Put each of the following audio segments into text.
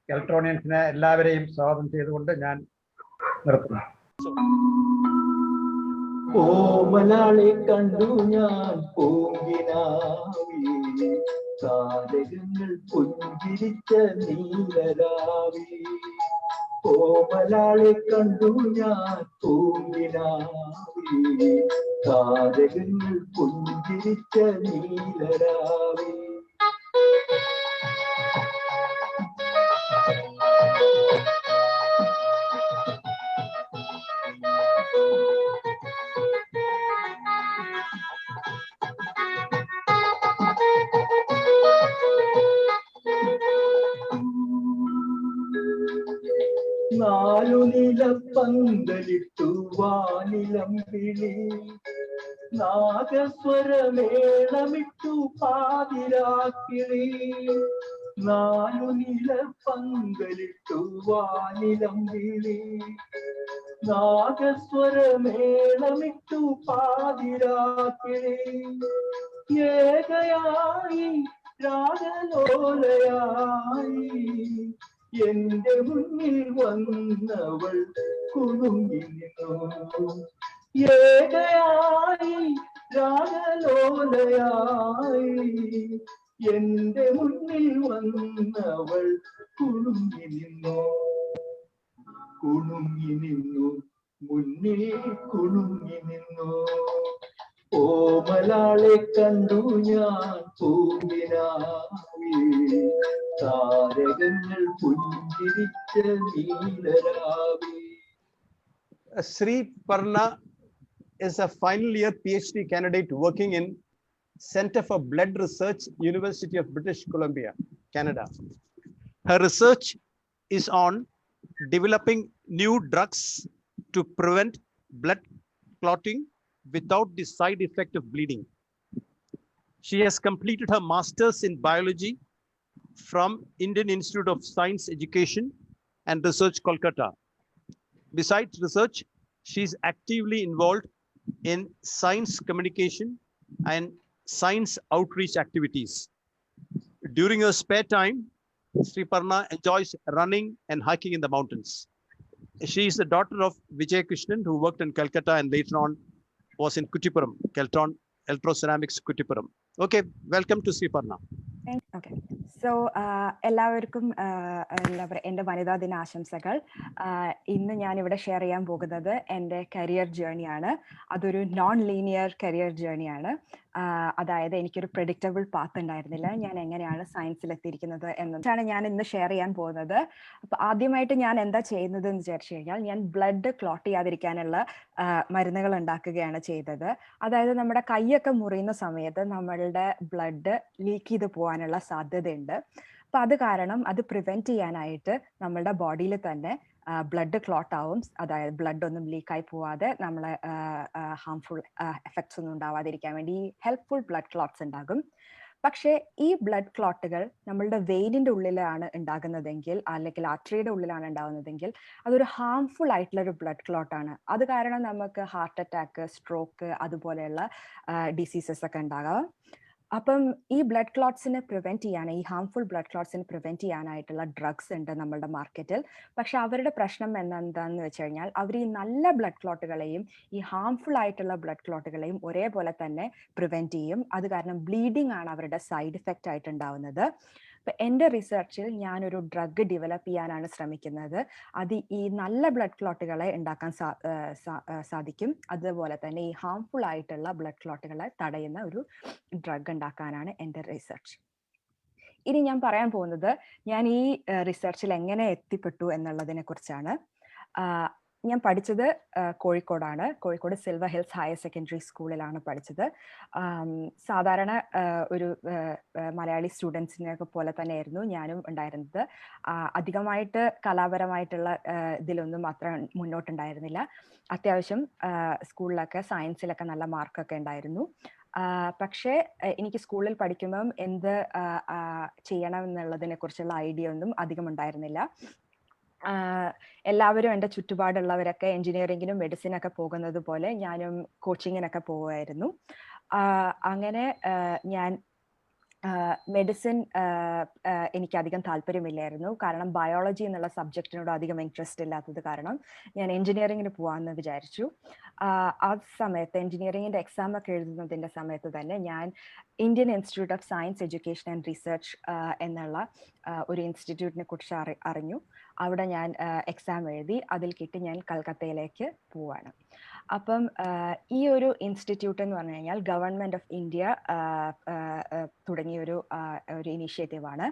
കെൽട്രോണിയൻസിനെ എല്ലാവരെയും സ്വാഗതം ചെയ്തുകൊണ്ട് ഞാൻ നിർത്തുന്നു. ഓമലാളെ കണ്ടു ഞാൻ പൂങ്കിനാവി, താരകങ്ങൾ പുഞ്ചിരിച്ച നീലരാവി. ഓമലാളെ കണ്ടു ഞാൻ പൂങ്കിനാവി, താരകങ്ങൾ പുഞ്ചിരിച്ച നീലരാവി. നാലു നില പന്തലിട്ടു വാനിലം വിളി, നാഗസ്വരമേളമിട്ടു പാതിരാക്കിളി. നാലു നില പന്തലിട്ടു വാനിലം വിളി, നാഗസ്വരമേളമിട്ടു പാതിരാക്കിളി. ഏകയായി രാഗലോലയായി എന്റെ മുന്നിൽ വന്നവൾ കുണുങ്ങി നിന്നു. ഏകയായി രാഗലോലയായി എന്റെ മുന്നിൽ വന്നവൾ കുണുങ്ങി നിന്നു. കുണുങ്ങി നിന്നു, മുന്നിൽ കുണുങ്ങി നിന്നു. ഓമലാളെ കണ്ടു ഞാൻ പൂങ്കിനാവി, താരകങ്ങൾ പുഞ്ചിരിച്ച നീലരാവി. Sri Parna is a final year PhD candidate working in Center for Blood Research, University of British Columbia, Canada. Her research is on developing new drugs to prevent blood clotting without the side effect of bleeding. She has completed her master's in biology from Indian Institute of Science Education and Research, Kolkata. Besides research, she is actively involved in science communication and science outreach activities. During her spare time, Sri Parna enjoys running and hiking in the mountains. She is the daughter of Vijay Krishnan, who worked in Calcutta and later on was in Kuttipuram, Keltron Electroceramics, Kuttipuram. Okay, welcome to Sri Parna. Okay, so എല്ലാവർക്കും എൻ്റെ വനിതാ ദിന ആശംസകൾ. ഇന്ന് ഞാനിവിടെ share ചെയ്യാൻ പോകുന്നത് എൻ്റെ കരിയർ ജേർണിയാണ്. അതൊരു നോൺ ലീനിയർ കരിയർ ജേർണിയാണ്. അതായത് എനിക്കൊരു പ്രെഡിക്റ്റബിൾ പാത്ത് ഉണ്ടായിരുന്നില്ല ഞാൻ എങ്ങനെയാണ് സയൻസിൽ എത്തിയിരിക്കുന്നത് എന്നതാണ് ഞാൻ ഇന്ന് ഷെയർ ചെയ്യാൻ പോകുന്നത്. അപ്പോൾ ആദ്യമായിട്ട് ഞാൻ എന്താ ചെയ്യുന്നത് എന്ന് വിചാരിച്ചു കഴിഞ്ഞാൽ, ഞാൻ ബ്ലഡ് ക്ലോട്ട് ചെയ്യാതിരിക്കാനുള്ള മരുന്നുകൾ ഉണ്ടാക്കുകയാണ് ചെയ്തത്. അതായത് നമ്മുടെ കൈയൊക്കെ മുറിയുന്ന സമയത്ത് നമ്മളുടെ ബ്ലഡ് ലീക്ക് ചെയ്ത് പോകാനുള്ള സാധ്യതയുണ്ട്. അപ്പൊ അത് കാരണം അത് പ്രിവെന്റ് ചെയ്യാനായിട്ട് നമ്മളുടെ ബോഡിയിൽ തന്നെ ബ്ലഡ് ക്ലോട്ട് ആവും. അതായത് ബ്ലഡ് ഒന്നും ലീക്കായി പോവാതെ നമ്മളെ ഹാംഫുൾ എഫക്ട്സ് ഒന്നും ഉണ്ടാവാതിരിക്കാൻ വേണ്ടി ഹെൽപ്ഫുൾ ബ്ലഡ് ക്ലോട്ട്സ് ഉണ്ടാകും. പക്ഷേ ഈ ബ്ലഡ് ക്ലോട്ടുകൾ നമ്മളുടെ വെയിനിന്റെ ഉള്ളിലാണ് ഉണ്ടാകുന്നതെങ്കിൽ, അല്ലെങ്കിൽ ആർട്ടറിയുടെ ഉള്ളിലാണ് ഉണ്ടാകുന്നതെങ്കിൽ, അതൊരു ഹാംഫുൾ ആയിട്ടുള്ള ഒരു ബ്ലഡ് ക്ലോട്ടാണ്. അത് കാരണം നമുക്ക് ഹാർട്ട് അറ്റാക്ക്, സ്ട്രോക്ക് അതുപോലെയുള്ള ഡിസീസസ് ഒക്കെ ഉണ്ടാകാം. അപ്പം ഈ ബ്ലഡ് ക്ലോട്ട്സിനെ പ്രിവെന്റ് ചെയ്യാൻ, ഈ ഹാംഫുൾ ബ്ലഡ് ക്ലോട്ട്സിനെ പ്രിവെന്റ് ചെയ്യാനായിട്ടുള്ള ഡ്രഗ്സ് ഉണ്ട് നമ്മുടെ മാർക്കറ്റിൽ. പക്ഷെ അവരുടെ പ്രശ്നം എന്താണെന്ന് വെച്ച് കഴിഞ്ഞാൽ, അവർ ഈ നല്ല ബ്ലഡ് ക്ലോട്ടുകളെയും ഈ ഹാംഫുൾ ആയിട്ടുള്ള ബ്ലഡ് ക്ലോട്ടുകളെയും ഒരേപോലെ തന്നെ പ്രിവെന്റ് ചെയ്യും. അത് കാരണം ബ്ലീഡിംഗ് ആണ് അവരുടെ സൈഡ് ഇഫക്റ്റ് ആയിട്ടുണ്ടാവുന്നത്. അപ്പം എൻ്റെ റിസർച്ചിൽ ഞാനൊരു ഡ്രഗ് ഡെവലപ്പ് ചെയ്യാനാണ് ശ്രമിക്കുന്നത്. അത് ഈ നല്ല ബ്ലഡ് ക്ലോട്ടുകളെ ഉണ്ടാക്കാൻ സാധിക്കും, അതുപോലെ തന്നെ ഈ ഹാംഫുൾ ആയിട്ടുള്ള ബ്ലഡ് ക്ലോട്ടുകളെ തടയുന്ന ഒരു ഡ്രഗ് ഉണ്ടാക്കാനാണ് എൻ്റെ റിസർച്ച്. ഇനി ഞാൻ പറയാൻ പോകുന്നത് ഞാൻ ഈ റിസർച്ചിൽ എങ്ങനെ എത്തിപ്പെട്ടു എന്നുള്ളതിനെ കുറിച്ചാണ്. ഞാൻ പഠിച്ചത് കോഴിക്കോടാണ്. Kozhikode silver hills higher secondary സ്കൂളിലാണ് പഠിച്ചത്. സാധാരണ ഒരു മലയാളി സ്റ്റുഡൻസിനെയൊക്കെ പോലെ തന്നെയായിരുന്നു ഞാനും ഉണ്ടായിരുന്നത്. അധികമായിട്ട് കലാപരമായിട്ടുള്ള ഇതിലൊന്നും അത്ര മുന്നോട്ടുണ്ടായിരുന്നില്ല. അത്യാവശ്യം സ്കൂളിലൊക്കെ സയൻസിലൊക്കെ നല്ല മാർക്കൊക്കെ ഉണ്ടായിരുന്നു. പക്ഷേ എനിക്ക് സ്കൂളിൽ പഠിക്കുമ്പം എന്ത് ചെയ്യണം എന്നുള്ളതിനെ കുറിച്ചുള്ള ഐഡിയ ഒന്നും അധികം ഉണ്ടായിരുന്നില്ല. എല്ലാവരും എൻ്റെ ചുറ്റുപാടുള്ളവരൊക്കെ എൻജിനീയറിങ്ങിനും മെഡിസിനൊക്കെ പോകുന്നത് പോലെ ഞാനും കോച്ചിങ്ങിനൊക്കെ പോവുമായിരുന്നു. അങ്ങനെ ഞാൻ മെഡിസിൻ എനിക്കധികം താല്പര്യമില്ലായിരുന്നു. കാരണം ബയോളജി എന്നുള്ള സബ്ജക്റ്റിനോട് അധികം ഇൻട്രസ്റ്റ് ഇല്ലാത്തത് കാരണം ഞാൻ എഞ്ചിനീയറിങ്ങിന് പോകാമെന്ന് വിചാരിച്ചു. ആ സമയത്ത് എഞ്ചിനീയറിങ്ങിൻ്റെ എക്സാം ഒക്കെ എഴുതുന്നതിൻ്റെ സമയത്ത് തന്നെ ഞാൻ Indian institute of science education and research എന്നുള്ള ഒരു ഇൻസ്റ്റിറ്റ്യൂട്ടിനെ കുറിച്ച് അറിഞ്ഞു. അവിടെ ഞാൻ എക്സാം എഴുതി, അതിൽ കിട്ടി ഞാൻ കൽക്കത്തയിലേക്ക് പോവാണ്. അപ്പം ഈ ഒരു ഇൻസ്റ്റിറ്റ്യൂട്ട് എന്ന് പറഞ്ഞു കഴിഞ്ഞാൽ ഗവൺമെന്റ് ഓഫ് ഇന്ത്യ തുടങ്ങിയ ഒരു ഇനീഷ്യേറ്റീവാണ്.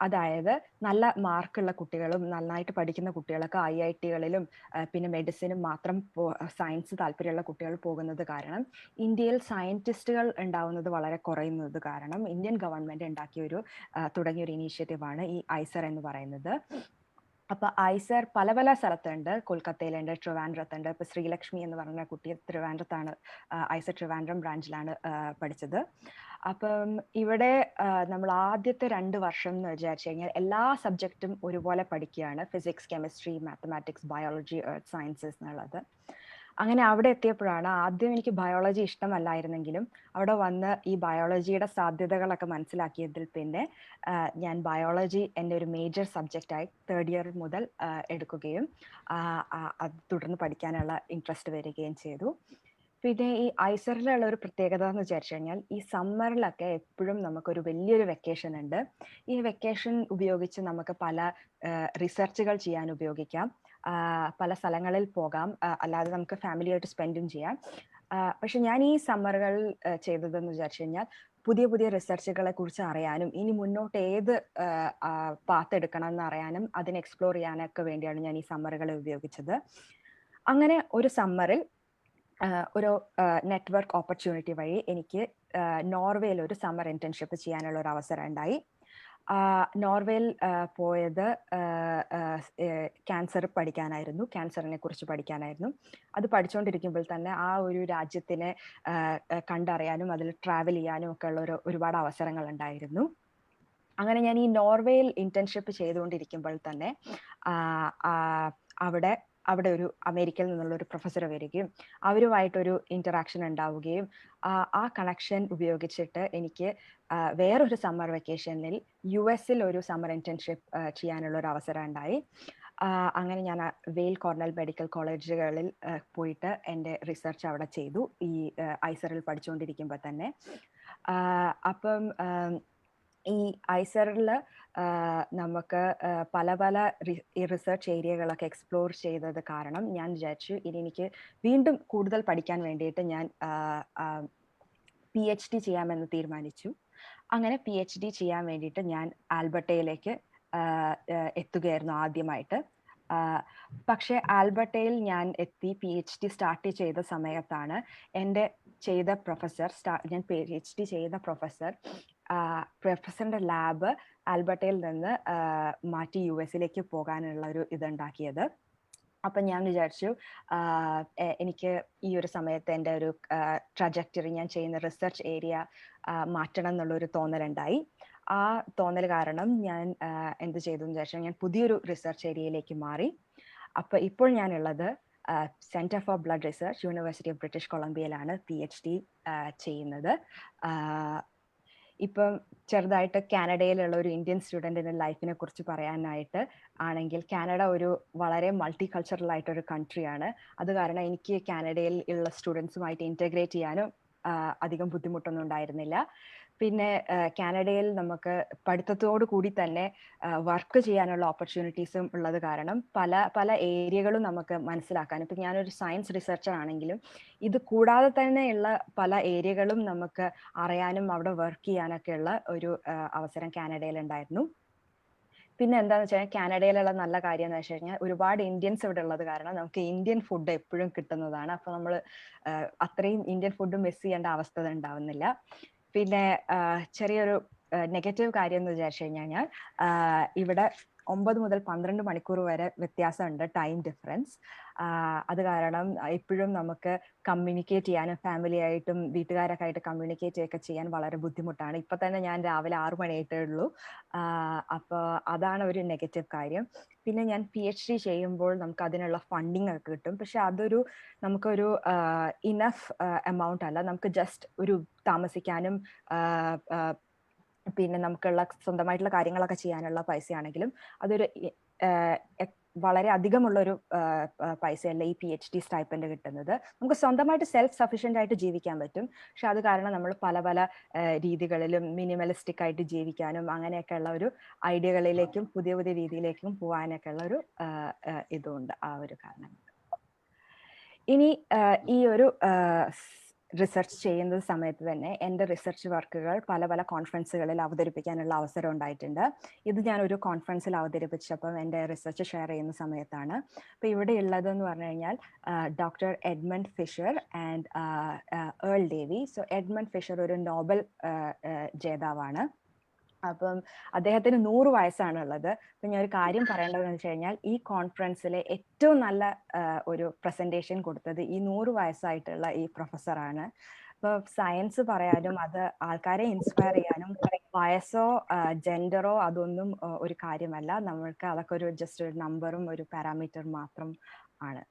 അതായത് നല്ല മാർക്കുള്ള കുട്ടികളും നന്നായിട്ട് പഠിക്കുന്ന കുട്ടികളൊക്കെ IIT-കളിലും പിന്നെ മെഡിസിനും മാത്രം സയൻസ് താല്പര്യമുള്ള കുട്ടികൾ പോകുന്നത് കാരണം ഇന്ത്യയിൽ സയന്റിസ്റ്റുകൾ ഉണ്ടാവുന്നത് വളരെ കുറയുന്നത് കാരണം ഇന്ത്യൻ ഗവൺമെന്റ് തുടങ്ങിയ ഒരു ഇനീഷ്യേറ്റീവാണ് ഈ ഐസർ എന്ന് പറയുന്നത്. അപ്പൊ ഐസർ പല പല സ്ഥലത്തുണ്ട്. കൊൽക്കത്തയിലുണ്ട്, ട്രിവാൻഡ്രത്തുണ്ട്. ഇപ്പൊ ശ്രീലക്ഷ്മി എന്ന് പറഞ്ഞ കുട്ടി ട്രിവാൻഡ്രത്താണ്, ഐസർ ട്രിവാൻഡ്രം ബ്രാഞ്ചിലാണ് പഠിച്ചത്. അപ്പം ഇവിടെ നമ്മൾ ആദ്യത്തെ 2 വർഷം എന്ന് വിചാരിച്ചു കഴിഞ്ഞാൽ എല്ലാ സബ്ജക്റ്റും ഒരുപോലെ പഠിക്കുകയാണ്. Physics, chemistry, mathematics, biology, earth sciences എന്നുള്ളത്. അങ്ങനെ അവിടെ എത്തിയപ്പോഴാണ് ആദ്യം എനിക്ക് ബയോളജി ഇഷ്ടമല്ലായിരുന്നെങ്കിലും അവിടെ വന്ന് ഈ ബയോളജിയുടെ സാധ്യതകളൊക്കെ മനസ്സിലാക്കിയതിൽ പിന്നെ ഞാൻ ബയോളജി എൻ്റെ ഒരു മേജർ സബ്ജക്റ്റായി 3rd ഇയർ മുതൽ എടുക്കുകയും അത് തുടർന്ന് പഠിക്കാനുള്ള ഇൻട്രസ്റ്റ് വരികയും ചെയ്തു. പിന്നെ ഈ ഐസറിലുള്ള ഒരു പ്രത്യേകത എന്ന് വിചാരിച്ചു കഴിഞ്ഞാൽ ഈ സമ്മറിലൊക്കെ എപ്പോഴും നമുക്കൊരു വലിയൊരു വെക്കേഷൻ ഉണ്ട്. ഈ വെക്കേഷൻ ഉപയോഗിച്ച് നമുക്ക് പല റിസർച്ചുകൾ ചെയ്യാൻ ഉപയോഗിക്കാം, പല സ്ഥലങ്ങളിൽ പോകാം, അല്ലാതെ നമുക്ക് ഫാമിലിയായിട്ട് സ്പെൻഡും ചെയ്യാം. പക്ഷെ ഞാൻ ഈ സമ്മറുകളിൽ ചെയ്തതെന്ന് വിചാരിച്ചു കഴിഞ്ഞാൽ പുതിയ പുതിയ റിസർച്ചുകളെ കുറിച്ച് അറിയാനും ഇനി മുന്നോട്ട് ഏത് പാത്ത് എടുക്കണം എന്ന് അറിയാനും അതിനെ എക്സ്പ്ലോർ ചെയ്യാനൊക്കെ വേണ്ടിയാണ് ഞാൻ ഈ സമ്മറുകളെ ഉപയോഗിച്ചത്. അങ്ങനെ ഒരു സമ്മറിൽ ഒരു നെറ്റ്വർക്ക് ഓപ്പർച്യൂണിറ്റി വഴി എനിക്ക് നോർവേയിൽ ഒരു സമ്മർ ഇന്റേൺഷിപ്പ് ചെയ്യാനുള്ള ഒരു അവസരം ഉണ്ടായി. നോർവേയിൽ പോയത് ക്യാൻസർ പഠിക്കാനായിരുന്നു, ക്യാൻസറിനെ കുറിച്ച് പഠിക്കാനായിരുന്നു. അത് പഠിച്ചുകൊണ്ടിരിക്കുമ്പോൾ തന്നെ ആ ഒരു രാജ്യത്തിനെ കണ്ടറിയാനും അതിൽ ട്രാവൽ ചെയ്യാനും ഒക്കെ ഉള്ള ഒരുപാട് അവസരങ്ങൾ ഉണ്ടായിരുന്നു. അങ്ങനെ ഞാൻ ഈ നോർവേയിൽ ഇന്റേൺഷിപ്പ് ചെയ്തുകൊണ്ടിരിക്കുമ്പോൾ തന്നെ അവിടെ ഒരു അമേരിക്കയിൽ നിന്നുള്ള ഒരു പ്രൊഫസർ വരികയും അവരുമായിട്ടൊരു ഇന്ററാക്ഷൻ ഉണ്ടാവുകയും ആ കണക്ഷൻ ഉപയോഗിച്ചിട്ട് എനിക്ക് വേറൊരു സമ്മർ വെക്കേഷനിൽ US ഒരു സമ്മർ ഇന്റേൺഷിപ്പ് ചെയ്യാനുള്ള ഒരു അവസരം ഉണ്ടായി. അങ്ങനെ ഞാൻ വെയിൽ കോർണൽ മെഡിക്കൽ കോളേജുകളിൽ പോയിട്ട് എൻ്റെ റിസർച്ച് അവിടെ ചെയ്തു, ഈ ഐസറിൽ പഠിച്ചുകൊണ്ടിരിക്കുമ്പോൾ തന്നെ. അപ്പം ഈ ഐസറിൽ നമുക്ക് പല പല റിസർച്ച് ഏരിയകളൊക്കെ എക്സ്പ്ലോർ ചെയ്തത് കാരണം ഞാൻ വിചാരിച്ചു ഇനി എനിക്ക് വീണ്ടും കൂടുതൽ പഠിക്കാൻ വേണ്ടിയിട്ട് ഞാൻ PhD ചെയ്യാമെന്ന് തീരുമാനിച്ചു. അങ്ങനെ PhD ചെയ്യാൻ വേണ്ടിയിട്ട് ഞാൻ ആൽബർട്ടയിലേക്ക് എത്തുകയായിരുന്നു ആദ്യമായിട്ട്. പക്ഷെ ആൽബർട്ടയിൽ ഞാൻ എത്തി PhD സ്റ്റാർട്ട് ചെയ്ത സമയത്താണ് എൻ്റെ ഞാൻ PhD ചെയ്ത പ്രൊഫസറിന്റെ ലാബ് ആൽബർട്ടയിൽ നിന്ന് മാറ്റി US-ലേക്ക് പോകാനുള്ള ഒരു ഇതുണ്ടാക്കിയത്. അപ്പം ഞാൻ വിചാരിച്ചു എനിക്ക് ഈ ഒരു സമയത്ത് എൻ്റെ ഒരു ട്രജക്ടറി, ഞാൻ ചെയ്യുന്ന റിസർച്ച് ഏരിയ മാറ്റണം എന്നുള്ളൊരു തോന്നലുണ്ടായി. ആ തോന്നൽ കാരണം ഞാൻ എന്ത് ചെയ്തു എന്ന് വിചാരിച്ചാൽ ഞാൻ പുതിയൊരു റിസർച്ച് ഏരിയയിലേക്ക് മാറി. അപ്പോൾ ഇപ്പോൾ ഞാനുള്ളത് centre for blood research, university of British കൊളംബിയയിലാണ് PhD ചെയ്യുന്നത്. ഇപ്പം ചെറുതായിട്ട് കാനഡയിലുള്ള ഒരു ഇന്ത്യൻ സ്റ്റുഡൻറ്റിൻ്റെ ലൈഫിനെ കുറിച്ച് പറയാനായിട്ട് ആണെങ്കിൽ, കാനഡ ഒരു വളരെ മൾട്ടി കൾച്ചറൽ ആയിട്ടൊരു കൺട്രിയാണ്. അത് കാരണം എനിക്ക് കാനഡയിൽ ഉള്ള സ്റ്റുഡൻസുമായിട്ട് ഇൻറ്റഗ്രേറ്റ് ചെയ്യാനും അധികം ബുദ്ധിമുട്ടൊന്നും ഉണ്ടായിരുന്നില്ല. പിന്നെ കാനഡയിൽ നമുക്ക് പഠിത്തത്തോടു കൂടി തന്നെ വർക്ക് ചെയ്യാനുള്ള ഓപ്പർച്യൂണിറ്റീസും ഉള്ളത് കാരണം പല പല ഏരിയകളും നമുക്ക് മനസ്സിലാക്കാൻ, ഇപ്പം ഞാനൊരു സയൻസ് റിസർച്ചർ ആണെങ്കിലും ഇത് കൂടാതെ തന്നെയുള്ള പല ഏരിയകളും നമുക്ക് അറിയാനും അവിടെ വർക്ക് ചെയ്യാനൊക്കെ ഉള്ള ഒരു അവസരം കാനഡയിൽ ഉണ്ടായിരുന്നു. പിന്നെ എന്താണെന്ന് വെച്ച് കഴിഞ്ഞാൽ കാനഡയിലുള്ള നല്ല കാര്യം എന്ന് വെച്ച് കഴിഞ്ഞാൽ ഒരുപാട് ഇന്ത്യൻസ് ഇവിടെ ഉള്ളത് കാരണം നമുക്ക് ഇന്ത്യൻ ഫുഡ് എപ്പോഴും കിട്ടുന്നതാണ്. അപ്പോൾ നമ്മൾ അത്രയും ഇന്ത്യൻ ഫുഡ് മിസ് ചെയ്യേണ്ട അവസ്ഥ ഉണ്ടാവുന്നില്ല. പിന്നെ ചെറിയൊരു നെഗറ്റീവ് കാര്യം എന്ന് വിചാരിച്ചു കഴിഞ്ഞാൽ ഇവിടെ 9 മുതൽ 12 മണിക്കൂർ വരെ വ്യത്യാസമുണ്ട്, ടൈം ഡിഫറൻസ്. അത് കാരണം എപ്പോഴും നമുക്ക് കമ്മ്യൂണിക്കേറ്റ് ചെയ്യാനും ഫാമിലിയായിട്ടും വീട്ടുകാരൊക്കെ ആയിട്ട് കമ്മ്യൂണിക്കേറ്റ് ഒക്കെ ചെയ്യാൻ വളരെ ബുദ്ധിമുട്ടാണ്. ഇപ്പൊ തന്നെ ഞാൻ രാവിലെ 6 മണിയായിട്ടേ ഉള്ളൂ. അപ്പോൾ അതാണ് ഒരു നെഗറ്റീവ് കാര്യം. പിന്നെ ഞാൻ PhD ചെയ്യുമ്പോൾ നമുക്ക് അതിനുള്ള ഫണ്ടിങ് ഒക്കെ കിട്ടും, പക്ഷെ അതൊരു നമുക്കൊരു ഇനഫ് എമൗണ്ട് അല്ല. നമുക്ക് ജസ്റ്റ് ഒരു താമസിക്കാനും പിന്നെ നമുക്കുള്ള സ്വന്തമായിട്ടുള്ള കാര്യങ്ങളൊക്കെ ചെയ്യാനുള്ള പൈസയാണെങ്കിലും അതൊരു വളരെ അധികമുള്ളൊരു പൈസയല്ല ഈ PhD സ്റ്റൈപ്പൻഡ് കിട്ടുന്നത്. നമുക്ക് സ്വന്തമായിട്ട് സെൽഫ് സഫീഷ്യന്റ് ആയിട്ട് ജീവിക്കാൻ പറ്റും. പക്ഷെ അത് കാരണം നമ്മൾ പല പല രീതികളിലും മിനിമലിസ്റ്റിക് ആയിട്ട് ജീവിക്കാനും അങ്ങനെയൊക്കെ ഉള്ള ഒരു ഐഡിയകളിലേക്കും പുതിയ പുതിയ രീതിയിലേക്കും പോകാനൊക്കെ ഉള്ള ഒരു ഇതുണ്ട്, ആ ഒരു കാരണം. ഇനി ഈ ഒരു റിസർച്ച് ചെയ്യുന്ന സമയത്ത് തന്നെ എൻ്റെ റിസർച്ച് വർക്കുകൾ പല പല കോൺഫറൻസുകളിൽ അവതരിപ്പിക്കാനുള്ള അവസരം ഉണ്ടായിട്ടുണ്ട്. ഇത് ഞാൻ ഒരു കോൺഫറൻസിൽ അവതരിപ്പിച്ചപ്പം എൻ്റെ റിസർച്ച് ഷെയർ ചെയ്യുന്ന സമയത്താണ്. അപ്പോൾ ഇവിടെ ഉള്ളതെന്ന് പറഞ്ഞു കഴിഞ്ഞാൽ doctor Edmond Fischer and Earl Davie. So Edmond Fischer ഒരു നോബൽ ജേതാവാണ്. അപ്പം അദ്ദേഹത്തിന് 100 വയസ്സാണുള്ളത്. അപ്പൊ ഞാൻ ഒരു കാര്യം പറയേണ്ടതെന്ന് വെച്ച് കഴിഞ്ഞാൽ ഈ കോൺഫറൻസിലെ ഏറ്റവും നല്ല ഒരു പ്രസന്റേഷൻ കൊടുത്തത് ഈ 100 വയസ്സായിട്ടുള്ള ഈ പ്രൊഫസറാണ്. അപ്പൊ സയൻസ് പറയാനും അത് ആൾക്കാരെ ഇൻസ്പയർ ചെയ്യാനും വയസ്സോ ജെൻഡറോ അതൊന്നും ഒരു കാര്യമല്ല. നമ്മൾക്ക് അതൊക്കെ ഒരു ജസ്റ്റ് ഒരു നമ്പറും ഒരു പാരാമീറ്റർ മാത്രം ആണ്.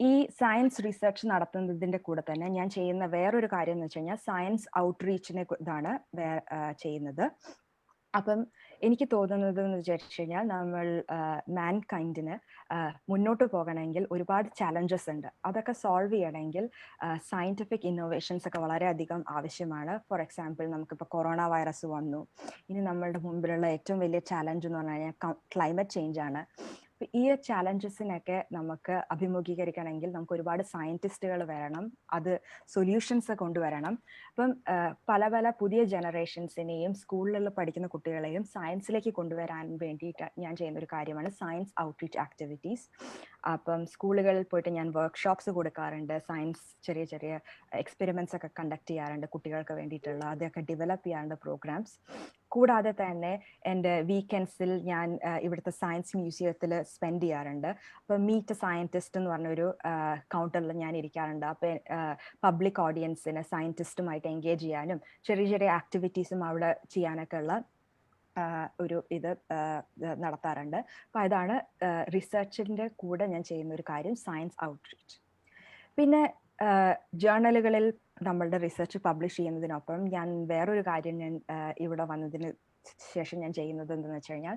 ഈ സയൻസ് റിസർച്ച് നടത്തുന്നതിന്റെ കൂടെ തന്നെ ഞാൻ ചെയ്യുന്ന വേറൊരു കാര്യം എന്ന് വെച്ച് കഴിഞ്ഞാൽ സയൻസ് ഔട്ട്റീച്ചിനെ ഇതാണ് ചെയ്യുന്നത്. അപ്പം എനിക്ക് തോന്നുന്നത് എന്ന് വിചാരിച്ചു കഴിഞ്ഞാൽ നമ്മൾ മാൻകൈൻഡിന് മുന്നോട്ട് പോകണമെങ്കിൽ ഒരുപാട് ചാലഞ്ചസ് ഉണ്ട്. അതൊക്കെ സോൾവ് ചെയ്യണമെങ്കിൽ സയന്റിഫിക് ഇന്നോവേഷൻസ് ഒക്കെ വളരെയധികം ആവശ്യമാണ്. ഫോർ എക്സാമ്പിൾ നമുക്കിപ്പോൾ കൊറോണ വൈറസ് വന്നു. ഇനി നമ്മളുടെ മുമ്പിലുള്ള ഏറ്റവും വലിയ ചാലഞ്ച് എന്ന് പറഞ്ഞു കഴിഞ്ഞാൽ ക്ലൈമറ്റ് ചേഞ്ച് ആണ്. ഈ ചാലഞ്ചസിനൊക്കെ നമുക്ക് അഭിമുഖീകരിക്കണമെങ്കിൽ നമുക്ക് ഒരുപാട് സയന്റിസ്റ്റുകൾ വരണം, അത് സൊല്യൂഷൻസ് കൊണ്ടുവരണം. അപ്പം പല പല പുതിയ ജനറേഷൻസിനെയും സ്കൂളിൽ പഠിക്കുന്ന കുട്ടികളെയും സയൻസിലേക്ക് കൊണ്ടുവരാൻ വേണ്ടിയിട്ട് ഞാൻ ചെയ്യുന്ന ഒരു കാര്യമാണ് സയൻസ് ഔട്ട്റീച്ച് ആക്ടിവിറ്റീസ്. അപ്പം സ്കൂളുകളിൽ പോയിട്ട് ഞാൻ വർക്ക്ഷോപ്സ് കൊടുക്കാറുണ്ട്, സയൻസ് ചെറിയ ചെറിയ എക്സ്പെരിമെന്റ്സ് ഒക്കെ കണ്ടക്ട് ചെയ്യാറുണ്ട് കുട്ടികൾക്ക് വേണ്ടിയിട്ടുള്ള, അതൊക്കെ ഡെവലപ്പ് ചെയ്യാറുണ്ട് പ്രോഗ്രാംസ്. കൂടാതെ തന്നെ എൻ്റെ വീക്കെൻഡ്സിൽ ഞാൻ ഇവിടുത്തെ സയൻസ് മ്യൂസിയത്തിൽ സ്പെൻഡ് ചെയ്യാറുണ്ട്. അപ്പോൾ മീറ്റ് സയൻറ്റിസ്റ്റ് എന്ന് പറഞ്ഞൊരു കൗണ്ടറിൽ ഞാൻ ഇരിക്കാറുണ്ട്. അപ്പോൾ പബ്ലിക് ഓഡിയൻസിന് സയൻറ്റിസ്റ്റുമായിട്ട് എൻഗേജ് ചെയ്യാനും ചെറിയ ചെറിയ ആക്ടിവിറ്റീസും അവിടെ ചെയ്യാനൊക്കെ ഉള്ള ഒരു ഇത് നടത്താറുണ്ട്. അപ്പോൾ അതാണ് റിസർച്ചിൻ്റെ കൂടെ ഞാൻ ചെയ്യുന്ന ഒരു കാര്യം, സയൻസ് ഔട്ട്റീച്ച്. പിന്നെ ജേർണലുകളിൽ നമ്മളുടെ റിസർച്ച് പബ്ലിഷ് ചെയ്യുന്നതിനൊപ്പം ഞാൻ വേറൊരു കാര്യം ഞാൻ ഇവിടെ വന്നതിന് ശേഷം ഞാൻ ചെയ്യുന്നത് എന്തെന്ന് വെച്ച് കഴിഞ്ഞാൽ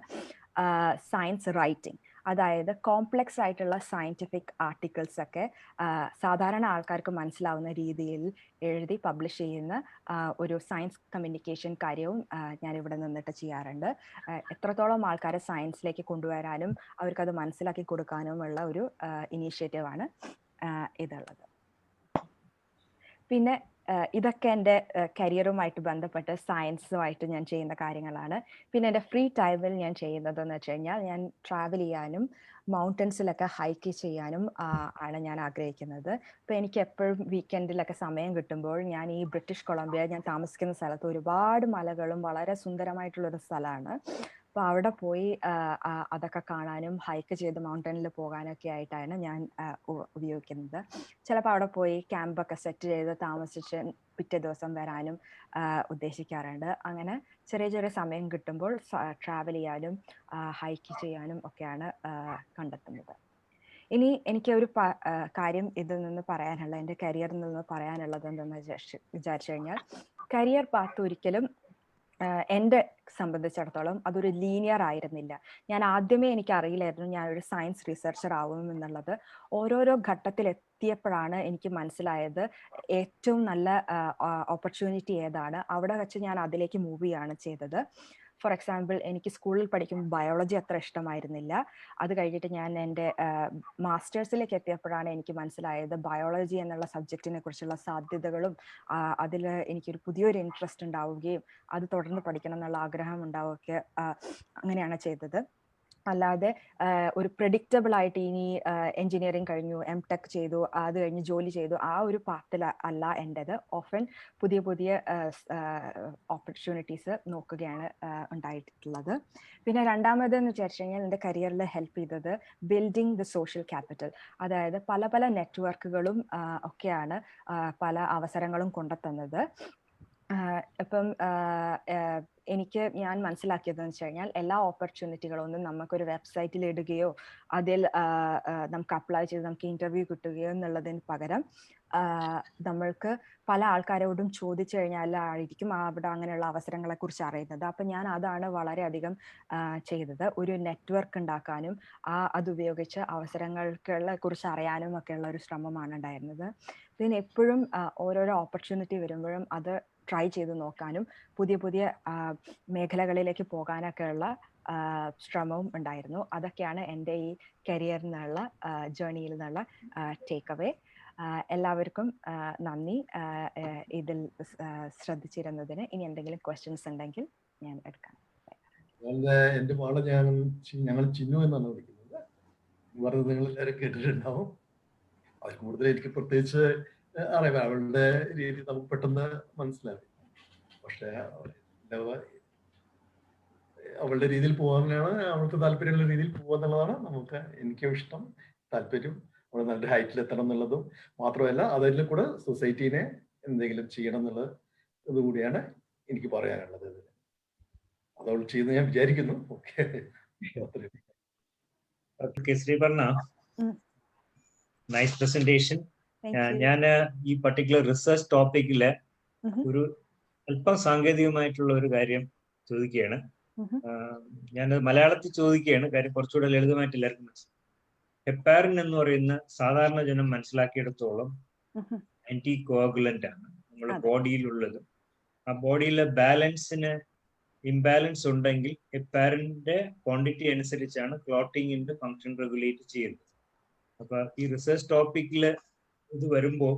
സയൻസ് റൈറ്റിംഗ്. അതായത് കോംപ്ലക്സ് ആയിട്ടുള്ള സയന്റിഫിക് ആർട്ടിക്കിൾസ് ഒക്കെ സാധാരണ ആൾക്കാർക്ക് മനസ്സിലാവുന്ന രീതിയിൽ എഴുതി പബ്ലിഷ് ചെയ്യുന്ന ഒരു സയൻസ് കമ്മ്യൂണിക്കേഷൻ കാര്യവും ഞാൻ ഇവിടെ നിന്നിട്ട് ചെയ്യാറുണ്ട്. എത്രത്തോളം ആൾക്കാരെ സയൻസിലേക്ക് കൊണ്ടുവരാനും അവർക്കത് മനസ്സിലാക്കി കൊടുക്കാനുമുള്ള ഒരു ഇനീഷ്യേറ്റീവാണ് ഇതുള്ളത്. പിന്നെ ഇതൊക്കെ എൻ്റെ കരിയറുമായിട്ട് ബന്ധപ്പെട്ട് സയൻസുമായിട്ട് ഞാൻ ചെയ്യുന്ന കാര്യങ്ങളാണ്. പിന്നെ എൻ്റെ ഫ്രീ ടൈമിൽ ഞാൻ ചെയ്യുന്നതെന്ന് വെച്ച് കഴിഞ്ഞാൽ ഞാൻ ട്രാവൽ ചെയ്യാനും മൗണ്ടൻസിലൊക്കെ ഹൈക്ക് ചെയ്യാനും ആണ് ഞാൻ ആഗ്രഹിക്കുന്നത്. അപ്പോൾ എനിക്ക് എപ്പോഴും വീക്കെൻഡിലൊക്കെ സമയം കിട്ടുമ്പോൾ ഞാൻ ഈ ബ്രിട്ടീഷ് കൊളംബിയ, ഞാൻ താമസിക്കുന്ന സ്ഥലത്ത് ഒരുപാട് മലകളും വളരെ സുന്ദരമായിട്ടുള്ളൊരു സ്ഥലമാണ്. അപ്പോൾ അവിടെ പോയി അതൊക്കെ കാണാനും ഹൈക്ക് ചെയ്ത് മൗണ്ടനിൽ പോകാനൊക്കെ ആയിട്ടാണ് ഞാൻ ഉപയോഗിക്കുന്നത്. ചിലപ്പോൾ അവിടെ പോയി ക്യാമ്പൊക്കെ സെറ്റ് ചെയ്ത് താമസിച്ച് പിറ്റേ ദിവസം വരാനും ഉദ്ദേശിക്കാറുണ്ട്. അങ്ങനെ ചെറിയ ചെറിയ സമയം കിട്ടുമ്പോൾ ട്രാവൽ ചെയ്യാനും ഹൈക്ക് ചെയ്യാനും ഒക്കെയാണ് കണ്ടെത്തുന്നത്. ഇനി എനിക്ക് ഒരു കാര്യം ഇതിൽ നിന്ന് പറയാനുള്ള, എൻ്റെ കരിയറിൽ നിന്ന് പറയാനുള്ളത് എന്തെന്ന് വിചാരിച്ചു കഴിഞ്ഞാൽ, കരിയർ പാത്ത് ഒരിക്കലും എന്നെ സംബന്ധിച്ചിടത്തോളം അതൊരു ലീനിയർ ആയിരുന്നില്ല. ഞാൻ ആദ്യമേ എനിക്ക് അറിയില്ലായിരുന്നു ഞാനൊരു സയൻസ് റിസർച്ചർ ആവും എന്നുള്ളത്. ഓരോരോ ഘട്ടത്തിൽ എത്തിയപ്പോഴാണ് എനിക്ക് മനസ്സിലായത് ഏറ്റവും നല്ല ഓപ്പർച്യൂണിറ്റി ഏതാണ്. അവിടെ വെച്ച് ഞാൻ അതിലേക്ക് മൂവ് ചെയ്യാണ് ചെയ്തത്. ഫോർ എക്സാമ്പിൾ, എനിക്ക് സ്കൂളിൽ പഠിക്കുമ്പോൾ ബയോളജി അത്ര ഇഷ്ടമായിരുന്നില്ല. അത് കഴിഞ്ഞിട്ട് ഞാൻ എൻ്റെ മാസ്റ്റേഴ്സിലേക്ക് എത്തിയപ്പോഴാണ് എനിക്ക് മനസ്സിലായത് ബയോളജി എന്നുള്ള സബ്ജക്റ്റിനെ കുറിച്ചുള്ള സാധ്യതകളും അതിൽ എനിക്കൊരു പുതിയൊരു ഇൻട്രസ്റ്റ് ഉണ്ടാവുകയും അത് തുടർന്ന് പഠിക്കണം എന്നുള്ള ആഗ്രഹം ഉണ്ടാവുകയൊക്കെ അങ്ങനെയാണ് ചെയ്തത്. അല്ലാതെ ഒരു പ്രെഡിക്റ്റബിൾ ആയിട്ട് ഇനി എൻജിനീയറിംഗ് കഴിഞ്ഞു, M.Tech ചെയ്തു, അത് കഴിഞ്ഞ് ജോലി ചെയ്തു, ആ ഒരു പാത്തിൽ അല്ല എൻ്റെത്. ഓഫൻ പുതിയ പുതിയ ഓപ്പർച്യൂണിറ്റീസ് നോക്കുകയാണ് ഉണ്ടായിട്ടുള്ളത്. പിന്നെ രണ്ടാമതെന്ന് വിചാരിച്ചു കഴിഞ്ഞാൽ എൻ്റെ കരിയറിൽ ഹെൽപ്പ് ചെയ്തത് ബിൽഡിംഗ് ദ സോഷ്യൽ ക്യാപിറ്റൽ. അതായത് പല പല നെറ്റ്വർക്കുകളും ഒക്കെയാണ് പല അവസരങ്ങളും കൊണ്ടെത്തുന്നത്. ഇപ്പം ഞാൻ മനസ്സിലാക്കിയതെന്ന് വെച്ച് കഴിഞ്ഞാൽ എല്ലാ ഓപ്പർച്യൂണിറ്റികളൊന്നും നമുക്കൊരു വെബ്സൈറ്റിൽ ഇടുകയോ അതിൽ നമുക്ക് അപ്ലൈ ചെയ്ത് നമുക്ക് ഇന്റർവ്യൂ കിട്ടുകയോ എന്നുള്ളതിന് പകരം നമ്മൾക്ക് പല ആൾക്കാരോടും ചോദിച്ചു കഴിഞ്ഞാലായിരിക്കും അവിടെ അങ്ങനെയുള്ള അവസരങ്ങളെ കുറിച്ച് അറിയുന്നത്. അപ്പൊ ഞാൻ അതാണ് വളരെയധികം ചെയ്തത്. ഒരു നെറ്റ്വർക്ക് ഉണ്ടാക്കാനും അതുപയോഗിച്ച് അവസരങ്ങളെ കുറിച്ച് അറിയാനും ഒക്കെയുള്ള ഒരു ശ്രമമാണ് ഉണ്ടായിരുന്നത്. പിന്നെ എപ്പോഴും ഓരോരോ ഓപ്പർച്യൂണിറ്റി വരുമ്പോഴും അത് ട്രൈ ചെയ്ത് നോക്കാനും പുതിയ പുതിയ മേഖലകളിലേക്ക് പോകാനൊക്കെയുള്ള ശ്രമവും ഉണ്ടായിരുന്നു. അതൊക്കെയാണ് എൻ്റെ ഈ കരിയറിൽ നിന്നുള്ള ജേർണിയിൽ നിന്നുള്ള ടേക്ക് അവേ. എല്ലാവർക്കും നന്ദി ഇതിൽ ശ്രദ്ധിച്ചിരുന്നതിന്. ഇനി എന്തെങ്കിലും ക്വസ്റ്റ്യൻസ് ഉണ്ടെങ്കിൽ ഞാൻ എടുക്കാം. എൻ്റെ മോളെ ഞങ്ങൾ ചിന്നു എന്നാണ് വിളിക്കുന്നത്. പറഞ്ഞത് നിങ്ങൾ എല്ലാവരും കേട്ടിട്ടുണ്ടാവും. അതിൽ കൂടുതൽ എനിക്ക് പ്രത്യേകിച്ച് അറിയാം. അവളുടെ രീതി നമുക്ക് പെട്ടെന്ന് മനസ്സിലാവും. പക്ഷെ അവളുടെ രീതിയിൽ പോകാനാണ് അവൾക്ക് താല്പര്യമുള്ള രീതിയിൽ പോകാന്നുള്ളതാണ് എനിക്കും ഇഷ്ടം, താല്പര്യം. അവൾ നല്ല ഹൈറ്റിൽ എത്തണം എന്നുള്ളതും മാത്രമല്ല, അതിൽ കൂടെ സൊസൈറ്റീനെ എന്തെങ്കിലും ചെയ്യണം എന്നുള്ളത് ഇതുകൂടിയാണ് എനിക്ക് പറയാനുള്ളത്. അത് അവൾ ചെയ്യുന്ന ഞാൻ വിചാരിക്കുന്നു. Okay, Sreeparna, nice presentation. ഞാൻ ഈ പർട്ടിക്കുലർ റിസർച്ച് ടോപ്പിക്കില് ഒരു അല്പം സാങ്കേതികമായിട്ടുള്ള ഒരു കാര്യം ചോദിക്കുകയാണ്. ഞാൻ മലയാളത്തിൽ ചോദിക്കുകയാണ്, കാര്യം കുറച്ചുകൂടെ ലളിതമായിട്ട് എല്ലാവർക്കും മനസ്സിലാവും. ഹെപ്പാരിൻ എന്ന് പറയുന്ന സാധാരണ ജനം മനസ്സിലാക്കിയെടുത്തോളം ആന്റി കോഗുലന്റ് ആണ് നമ്മുടെ ബോഡിയിലുള്ളത്. ആ ബോഡിയിലെ ബാലൻസിന് ഇംബാലൻസ് ഉണ്ടെങ്കിൽ ഹെപ്പാരിന്റെ ക്വാണ്ടിറ്റി അനുസരിച്ചാണ് ക്ലോട്ടിങ്ങിന്റെ ഫങ്ഷൻ റെഗുലേറ്റ് ചെയ്യുന്നത്. അപ്പൊ ഈ റിസർച്ച് ടോപ്പിക്കില് ഇത് വരുമ്പോൾ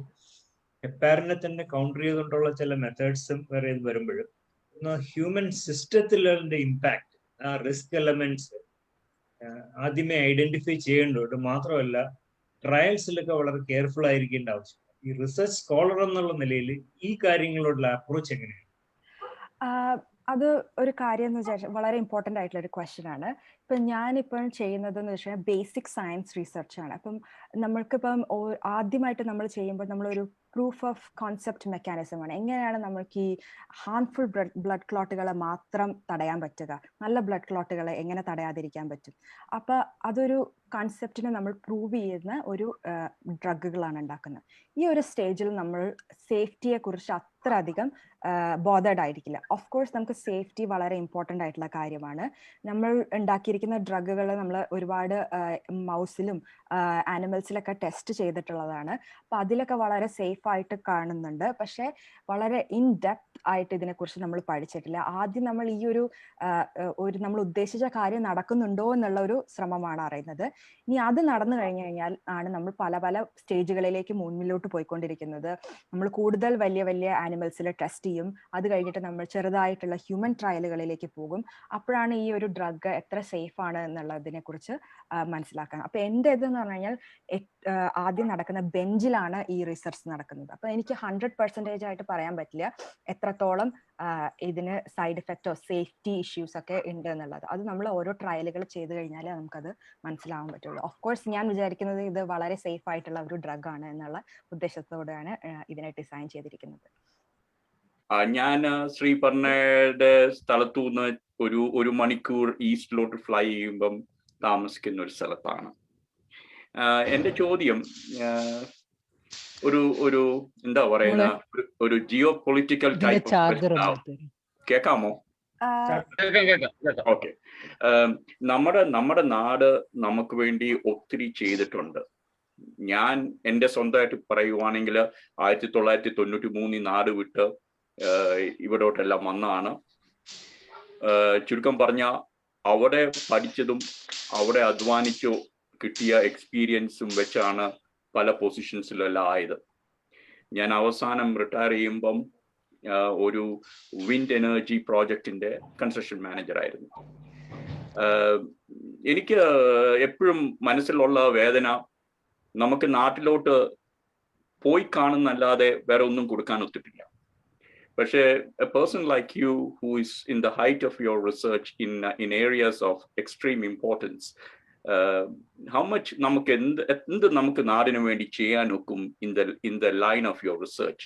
ഹെപ്പാരിനെ തന്നെ കൗണ്ടർ ചെയ്തുകൊണ്ടുള്ള ചില മെത്തേഡ്സും വേറെ ഇത് വരുമ്പോഴും ഹ്യൂമൻ സിസ്റ്റത്തിലെ ഇമ്പാക്ട്, ആ റിസ്ക് എലമെന്റ്സ് ആദ്യമേ ഐഡന്റിഫൈ ചെയ്യേണ്ടതുണ്ട്. മാത്രമല്ല ട്രയൽസിലൊക്കെ വളരെ കെയർഫുൾ ആയിരിക്കേണ്ട ആവശ്യം. ഈ റിസർച്ച് സ്കോളർ എന്നുള്ള നിലയിൽ ഈ കാര്യങ്ങളോടുള്ള അപ്രോച്ച് എങ്ങനെയാണ്? അത് ഒരു കാര്യം എന്ന് വെച്ചാൽ വളരെ ഇമ്പോർട്ടൻ്റ് ആയിട്ടുള്ള ഒരു ക്വസ്റ്റ്യൻ ആണ്. ഇപ്പം ഞാനിപ്പം ചെയ്യുന്നത് എന്ന് വെച്ചാൽ ബേസിക് സയൻസ് റിസർച്ച് ആണ്. അപ്പം നമ്മൾക്കിപ്പം ആദ്യമായിട്ട് നമ്മൾ ചെയ്യുമ്പോൾ നമ്മളൊരു പ്രൂഫ് ഓഫ് കോൺസെപ്റ്റ് മെക്കാനിസം ആണ്. എങ്ങനെയാണ് നമ്മൾക്ക് ഈ ഹാർംഫുൾ ബ്ലഡ് ക്ലോട്ടുകളെ മാത്രം തടയാൻ പറ്റുക, നല്ല ബ്ലഡ് ക്ലോട്ടുകളെ എങ്ങനെ തടയാതിരിക്കാൻ പറ്റും. അപ്പൊ അതൊരു കൺസെപ്റ്റിനെ നമ്മൾ പ്രൂവ് ചെയ്യുന്ന ഒരു ഡ്രഗുകളാണ് ഉണ്ടാക്കുന്നത്. ഈ ഒരു സ്റ്റേജിൽ നമ്മൾ സേഫ്റ്റിയെ കുറിച്ച് അത്ര അധികം ബോധേഡ് ആയിരിക്കില്ല. ഓഫ് കോഴ്സ് നമുക്ക് സേഫ്റ്റി വളരെ ഇമ്പോർട്ടൻ്റ് ആയിട്ടുള്ള കാര്യമാണ്. നമ്മൾ ഉണ്ടാക്കിയിരിക്കുന്ന ഡ്രഗുകൾ നമ്മൾ ഒരുപാട് മൗസിലും ആനിമൽസിലൊക്കെ ടെസ്റ്റ് ചെയ്തിട്ടുള്ളതാണ്. അപ്പൊ അതിലൊക്കെ വളരെ സേഫ് ആയിട്ട് കാണുന്നുണ്ട്. പക്ഷെ വളരെ ഇൻ ഡെപ്ത് ആയിട്ട് ഇതിനെക്കുറിച്ച് നമ്മൾ പഠിച്ചിട്ടില്ല. ആദ്യം നമ്മൾ ഈ ഒരു നമ്മൾ ഉദ്ദേശിച്ച കാര്യം നടക്കുന്നുണ്ടോ എന്നുള്ള ഒരു ശ്രമമാണ് അറിയുന്നത്. ഇനി അത് നടന്നു കഴിഞ്ഞാൽ ആണ് നമ്മൾ പല പല സ്റ്റേജുകളിലേക്ക് മുന്നിലോട്ട് പോയിക്കൊണ്ടിരിക്കുന്നത്. നമ്മൾ കൂടുതൽ വലിയ വലിയ ആനിമൽസിൽ ടെസ്റ്റ് ചെയ്യും. അത് കഴിഞ്ഞിട്ട് നമ്മൾ ചെറുതായിട്ടുള്ള ഹ്യൂമൻ ട്രയലുകളിലേക്ക് പോകും. അപ്പോഴാണ് ഈ ഒരു ഡ്രഗ് എത്ര സേഫ് ആണ് എന്നുള്ളതിനെ കുറിച്ച് മനസ്സിലാക്കാൻ. അപ്പൊ എൻ്റെ ഇതെന്ന് പറഞ്ഞു കഴിഞ്ഞാൽ ആദ്യം നടക്കുന്ന ബെഞ്ചിലാണ് ഈ റിസർച്ച് നടക്കുന്നത്. അപ്പൊ എനിക്ക് 100% ആയിട്ട് പറയാൻ പറ്റില്ല എത്രത്തോളം ഇതിന് സൈഡ് എഫക്റ്റോ സേഫ്റ്റി ഇഷ്യൂസ് ഒക്കെ ഉണ്ട് എന്നുള്ളത്. അത് നമ്മൾ ഓരോ ട്രയലുകൾ ചെയ്ത് കഴിഞ്ഞാലേ നമുക്കത് മനസ്സിലാവാൻ പറ്റുള്ളൂ. ഓഫ് കോഴ്സ് ഞാൻ വിചാരിക്കുന്നത് ഇത് വളരെ സേഫ് ആയിട്ടുള്ള ഒരു ഡ്രഗ് ആണ് എന്നുള്ള ഉദ്ദേശത്തോടെയാണ് ഇതിനെ ഡിസൈൻ ചെയ്തിരിക്കുന്നത്. ഞാൻ ശ്രീപർണയുടെ സ്ഥലത്തുനിന്ന് ഒരു മണിക്കൂർ ഈസ്റ്റിലോട്ട് ഫ്ലൈ ചെയ്യുമ്പം താമസിക്കുന്ന ഒരു സ്ഥലത്താണ്. എന്റെ ചോദ്യം ഒരു എന്താ പറയുന്ന ഒരു ജിയോ പൊളിറ്റിക്കൽ ടൈപ്പ്. കേക്കാമോ? ഓക്കെ. നമ്മുടെ നാട് നമുക്ക് വേണ്ടി ഒത്തിരി ചെയ്തിട്ടുണ്ട്. ഞാൻ എൻ്റെ സ്വന്തമായിട്ട് പറയുവാണെങ്കിൽ 1993 നാട് വിട്ട് ഇവിടോട്ടെല്ലാം വന്നതാണ്. ചുരുക്കം പറഞ്ഞ അവിടെ പഠിച്ചതും അവിടെ അധ്വാനിച്ചു കിട്ടിയ എക്സ്പീരിയൻസും വെച്ചാണ് പല പൊസിഷൻസിലെല്ലാം ആയത്. ഞാൻ അവസാനം റിട്ടയർ ചെയ്യുമ്പം ഒരു വിൻഡ് എനർജി പ്രോജക്റ്റിന്റെ കൺസ്ട്രക്ഷൻ മാനേജർ ആയിരുന്നു. എനിക്ക് എപ്പോഴും മനസ്സിലുള്ള വേദന, നമുക്ക് നാട്ടിലോട്ട് പോയി കാണുന്നല്ലാതെ വേറെ ഒന്നും കൊടുക്കാൻ ഒത്തിട്ടില്ല. പക്ഷേ a person like you who is in the height of your research in areas of extreme importance, how much നമുക്ക് എന്ത് നമുക്ക് നാടിന് വേണ്ടി ചെയ്യാൻ ഒക്കും in the line of your research,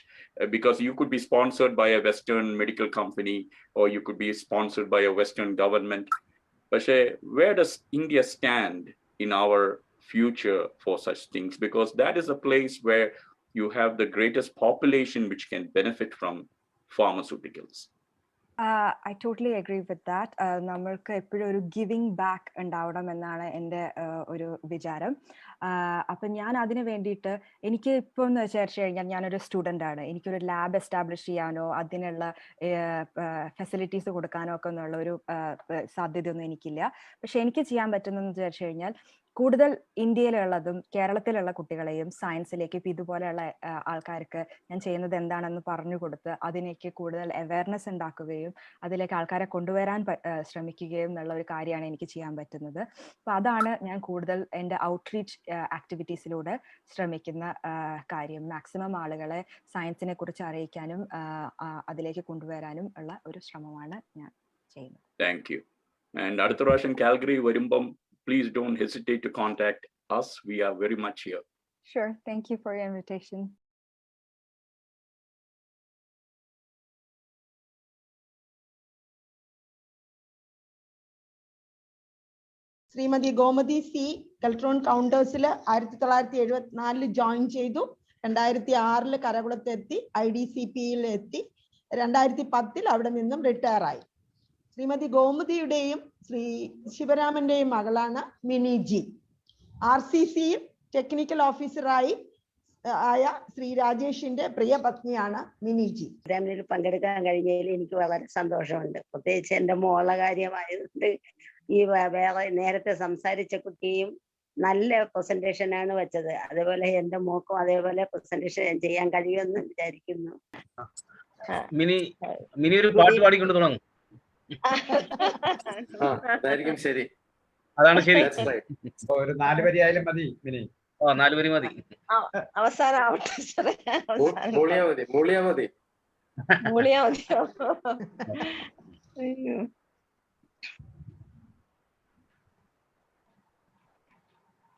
because you could be sponsored by a Western medical company or you could be sponsored by a Western government. But where does India stand in our future for such things? Because that is a place where you have the greatest population which can benefit from pharmaceuticals. I totally agree with that. നമ്മൾക്ക് എപ്പോഴും ഒരു giving back ഉണ്ടാവണം എന്നാണ് എൻ്റെ ഒരു വിചാരം. അപ്പം ഞാൻ അതിന് വേണ്ടിയിട്ട് എനിക്ക് ഇപ്പോൾ എന്ന് വെച്ച് കഴിഞ്ഞാൽ ഞാനൊരു സ്റ്റുഡൻ്റ് ആണ്. എനിക്കൊരു ലാബ് എസ്റ്റാബ്ലിഷ് ചെയ്യാനോ അതിനുള്ള ഫെസിലിറ്റീസ് കൊടുക്കാനോ ഒക്കെ എന്നുള്ള ഒരു സാധ്യതയൊന്നും എനിക്കില്ല. പക്ഷെ എനിക്ക് ചെയ്യാൻ പറ്റുന്നതെന്ന് വിചാരിച്ചു കഴിഞ്ഞാൽ കൂടുതൽ ഇന്ത്യയിലുള്ളതും കേരളത്തിലുള്ള കുട്ടികളെയും സയൻസിലേക്ക് ഇപ്പം ഇതുപോലെയുള്ള ആൾക്കാർക്ക് ഞാൻ ചെയ്യുന്നത് എന്താണെന്ന് പറഞ്ഞു കൊടുത്ത് അതിലേക്ക് കൂടുതൽ അവയർനെസ് ഉണ്ടാക്കുകയും അതിലേക്ക് ആൾക്കാരെ കൊണ്ടുവരാൻ ശ്രമിക്കുകയും എന്നുള്ള ഒരു കാര്യമാണ് എനിക്ക് ചെയ്യാൻ പറ്റുന്നത്. അപ്പം അതാണ് ഞാൻ കൂടുതൽ എൻ്റെ ഔട്ട്റീച്ച് ആക്ടിവിറ്റീസിലൂടെ ശ്രമിക്കുന്ന കാര്യം. മാക്സിമം ആളുകളെ സയൻസിനെ കുറിച്ച് അറിയിക്കാനും അതിലേക്ക് കൊണ്ടുവരാനും ഉള്ള ഒരു ശ്രമമാണ് ഞാൻ ചെയ്യുന്നത്. Thank you. ആൻഡ് അടുത്ത പ്രാവശ്യം കാൽഗറി വരുമ്പം please don't hesitate to contact us. We are very much here. Sure. Thank you for your invitation. Shrimati Gomathi C Keltron കൗണ്ടേഴ്സിൽ 1974 ജോയിൻ ചെയ്തു. 2006 കരകുളത്ത് എത്തി, IDCPയിൽ എത്തി. 2010 അവിടെ നിന്നും റിട്ടയർ ആയി. ശ്രീമതി ഗോമതിയുടെയും ശ്രീ ശിവരാമന്റെയും മകളാണ് മിനി ജി. RCCയിൽ ടെക്നിക്കൽ ഓഫീസറായി ആയ ശ്രീ രാജേഷിന്റെ പ്രിയ പത്നിയാണ് മിനി ജി. പ്രോഗ്രാമിൽ പങ്കെടുക്കാൻ കഴിഞ്ഞതിൽ എനിക്ക് വളരെ സന്തോഷമുണ്ട്. പ്രത്യേകിച്ച് എൻ്റെ മോളെ കാര്യമായതുകൊണ്ട് ഈ വേറെ നേരത്തെ സംസാരിച്ച കുട്ടിയും നല്ല പ്രസന്റേഷനാണ് വെച്ചത്. അതേപോലെ എൻ്റെ മോക്കും അതേപോലെ പ്രസന്റേഷൻ ചെയ്യാൻ കഴിയുമെന്ന് വിചാരിക്കുന്നു. മിനി ഒരു പാട്ട് പാടിക്കൊണ്ട് തുടങ്ങും. ശരി, അതാണ് ശരി. ഒരു 4 വരി ആയാലും മതി മിനി. 4 വരി മതി. അവസാനം മൂളിയാ മതി.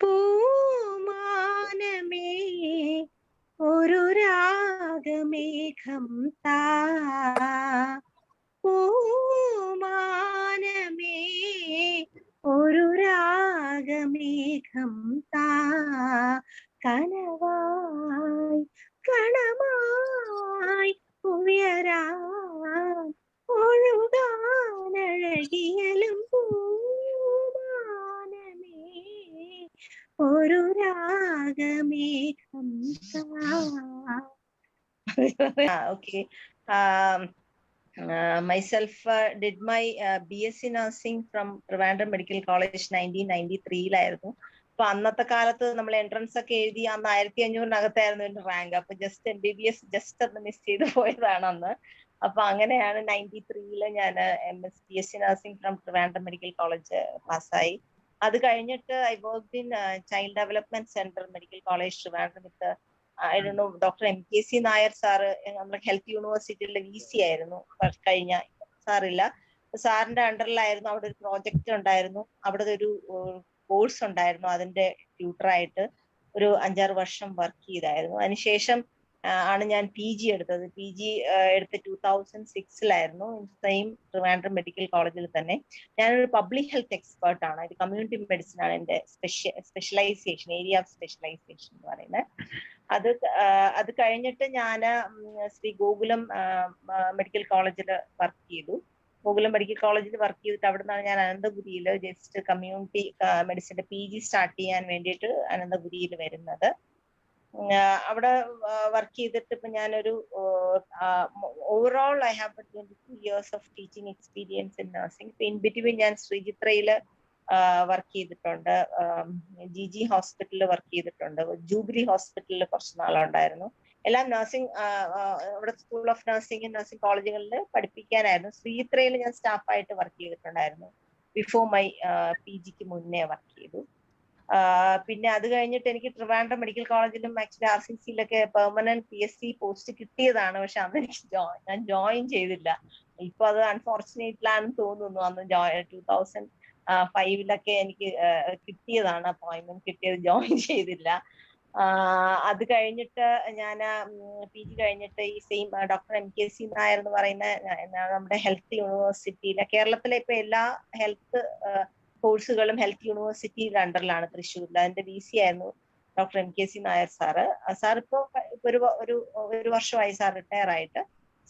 പൂമാനമേ ഒരു രാഗമേഘം താ, പൂമാനമേ ഒരു രാഗമേഘം താ, കനവായി കണമായി ഉയരാൻ ഒഴുകാനഴകിയലും പൂമാനമേ ഒരു രാഗമേഘം താ. Okay. Myself did my BSc nursing from Trivandrum Medical College 1993. അപ്പൊ അന്നത്തെ കാലത്ത് നമ്മൾ എൻട്രൻസ് ഒക്കെ എഴുതി അന്ന് 1500-നകത്തായിരുന്നു എന്റെ റാങ്ക്. അപ്പൊ ജസ്റ്റ് MBBS ജസ്റ്റ് ഒന്ന് മിസ് ചെയ്ത് പോയതാണ് അന്ന്. അപ്പൊ അങ്ങനെയാണ് 93 ഞാൻ BSc nursing from Trivandrum medical college പാസ്സായി. അത് കഴിഞ്ഞിട്ട് I worked in child development centre medical college Trivandrum with doctor MKC Nair sir നമ്മുടെ ഹെൽത്ത് യൂണിവേഴ്സിറ്റിയിലെ VC ആയിരുന്നു. കഴിഞ്ഞ സാറില്ല, സാറിന്റെ അണ്ടറിലായിരുന്നു. അവിടെ ഒരു പ്രോജക്റ്റ് ഉണ്ടായിരുന്നു, അവിടെ ഒരു കോഴ്സ് ഉണ്ടായിരുന്നു. അതിന്റെ ട്യൂട്ടറായിട്ട് ഒരു 5-6 വർഷം വർക്ക് ചെയ്തായിരുന്നു. അതിനുശേഷം ആണ് ഞാൻ PG എടുത്തത്. PG എടുത്ത് 2006 സെയിം ട്രിവാൻഡ്രം മെഡിക്കൽ കോളേജിൽ തന്നെ. ഞാനൊരു പബ്ലിക് ഹെൽത്ത് എക്സ്പേർട്ട് ആണ്. ഇത് കമ്മ്യൂണിറ്റി മെഡിസിൻ ആണ് എന്റെ സ്പെഷ്യലൈസേഷൻ, ഏരിയ ഓഫ് സ്പെഷ്യലൈസേഷൻ എന്ന് പറയുന്നത്. അത് കഴിഞ്ഞിട്ട് ഞാൻ ശ്രീ ഗോകുലം മെഡിക്കൽ കോളേജിൽ വർക്ക് ചെയ്തു. ഗോകുലം മെഡിക്കൽ കോളേജിൽ വർക്ക് ചെയ്തിട്ട് അവിടെ നിന്നാണ് ഞാൻ അനന്തപുരിയിൽ ജസ്റ്റ് കമ്മ്യൂണിറ്റി മെഡിസിന്റെ PG സ്റ്റാർട്ട് ചെയ്യാൻ വേണ്ടിയിട്ട് അനന്തപുരിയിൽ വരുന്നത്. അവിടെ വർക്ക് ചെയ്തിട്ട് ഇപ്പൊ ഞാനൊരു overall I have 22 years of teaching experience in nursing. In between ഞാൻ ശ്രീചിത്രയില് വർക്ക് ചെയ്തിട്ടുണ്ട്, GG ഹോസ്പിറ്റലിൽ വർക്ക് ചെയ്തിട്ടുണ്ട്, ജൂബിലി ഹോസ്പിറ്റലിൽ കുറച്ച് നാളുണ്ടായിരുന്നു. എല്ലാം നഴ്സിംഗ് ഇവിടെ സ്കൂൾ ഓഫ് നഴ്സിംഗ് നഴ്സിംഗ് കോളേജുകളിൽ പഠിപ്പിക്കാനായിരുന്നു. ശ്രീചിത്രയിൽ ഞാൻ സ്റ്റാഫായിട്ട് വർക്ക് ചെയ്തിട്ടുണ്ടായിരുന്നു. ബിഫോർ മൈ PGക്ക് മുന്നേ വർക്ക് ചെയ്തു. പിന്നെ അത് കഴിഞ്ഞിട്ട് എനിക്ക് ട്രിവാൻഡ്രം മെഡിക്കൽ കോളേജിലും ആക്ച്വലി RCCയിലൊക്കെ പെർമനന്റ് PSc പോസ്റ്റ് കിട്ടിയതാണ്. പക്ഷെ അന്ന് എനിക്ക് ഞാൻ ജോയിൻ ചെയ്തില്ല. ഇപ്പൊ അത് അൺഫോർച്ചുനേറ്റ്ലാണെന്ന് തോന്നുന്നു. അന്ന് 2000 5-ലൊക്കെ എനിക്ക് കിട്ടിയതാണ് അപ്പോയിന്റ്മെന്റ് കിട്ടിയത്, ജോയിൻ ചെയ്തില്ല. അത് കഴിഞ്ഞിട്ട് ഞാൻ PG കഴിഞ്ഞിട്ട് ഈ സെയിം ഡോക്ടർ MKC നായർ എന്ന് പറയുന്ന നമ്മുടെ ഹെൽത്ത് യൂണിവേഴ്സിറ്റിയിലെ കേരളത്തിലെ ഇപ്പൊ എല്ലാ ഹെൽത്ത് കോഴ്സുകളും ഹെൽത്ത് യൂണിവേഴ്സിറ്റിയുടെ അണ്ടറിലാണ് തൃശ്ശൂരിൽ. അതിന്റെ VC ആയിരുന്നു doctor MKC Nair sir. Sir ഇപ്പൊ ഒരു വർഷമായി സാർ റിട്ടയർ ആയിട്ട്.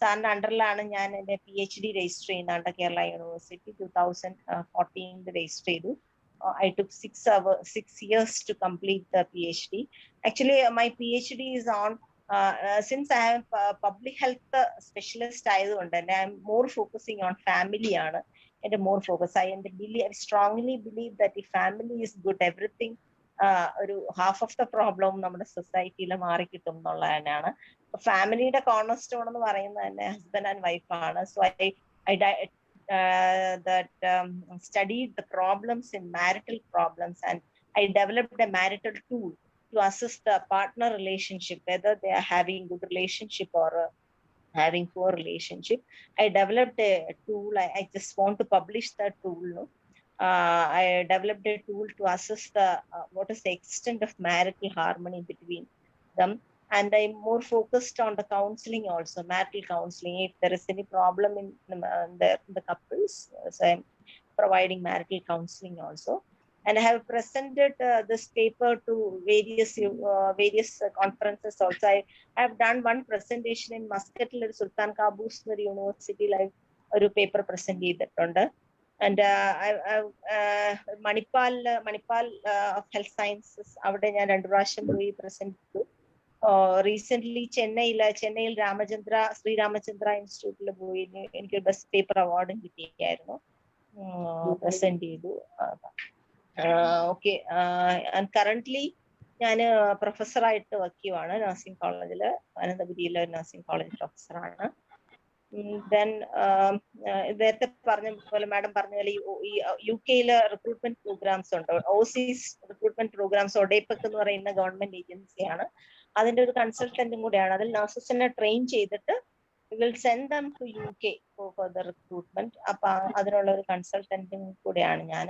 സാറിന്റെ അണ്ടറിലാണ് ഞാൻ എന്റെ PhD രജിസ്റ്റർ ചെയ്യുന്നുണ്ട് കേരള യൂണിവേഴ്സിറ്റി. 2014 രജിസ്റ്റർ ചെയ്തു. I took 6 years to complete the PhD. Actually, my PhD is on, since I am public health specialist ആയതുകൊണ്ട് തന്നെ I am more focusing on family ആണ് എന്റെ more focus. I strongly believe that if family is good, everything ഒരു half of the problem നമ്മുടെ സൊസൈറ്റിയിൽ മാറി കിട്ടും എന്നുള്ളത് തന്നെയാണ്. ഫാമിലിയുടെ കോർണർ സ്റ്റോൺ എന്ന് പറയുന്നത് തന്നെ ഹസ്ബൻഡ് ആൻഡ് വൈഫാണ്. So I studied the problems in marital problems, and I developed a marital tool to assess the partner relationship, whether they are having good relationship or having poor relationship. I developed a tool. I just want to publish that tool. No? I developed a tool to assess the what is the extent of marital harmony between them. And I'm more focused on the counseling also, marital counseling. If there is any problem in the couples, so I'm providing marital counseling also. And I have presented this paper to various conferences also. I have done one presentation in Muscat, Sultan Qaboos University, like a paper present ചെയ്തിട്ടുണ്ട്. And Manipal of Health Sciences, അവിടെ ഞാൻ 2 പ്രാവശ്യം പോയി present ചെയ്തു. Recent ചെന്നൈയിൽ ശ്രീ രാമചന്ദ്ര ഇൻസ്റ്റിറ്റ്യൂട്ടിൽ പോയി എനിക്ക് ബെസ്റ്റ് പേപ്പർ അവാർഡും കിട്ടിയായിരുന്നു. പ്രസന്റ് ചെയ്തു. ഓക്കെ. കറന്റ്ലി ഞാൻ പ്രൊഫസറായിട്ട് വർക്ക് ചെയ്യുവാണ് നഴ്സിംഗ് കോളേജിൽ, അനന്തപുരിയിലെ നഴ്സിംഗ് കോളേജ് പ്രൊഫസറാണ്. ദെൻ നേരത്തെ പറഞ്ഞ പോലെ മാഡം പറഞ്ഞ പോലെ ഈ UK-യിലെ റിക്രൂട്ട്മെന്റ് പ്രോഗ്രാംസ് ഉണ്ട്. ഓസീസ് റിക്രൂട്ട്മെന്റ് പ്രോഗ്രാംസ്, ഒഡേപെക് എന്ന് പറയുന്ന ഗവൺമെന്റ് ഏജൻസിയാണ്. അതിന്റെ ഒരു കൺസൾട്ടന്റും കൂടെയാണ്. അതിൽ നഴ്സസിനെ ട്രെയിൻ ചെയ്തിട്ട് will send them to UK for further recruitment. അപ്പൊ അതിനുള്ള ഒരു കൺസൾട്ടന്റും കൂടെയാണ് ഞാൻ.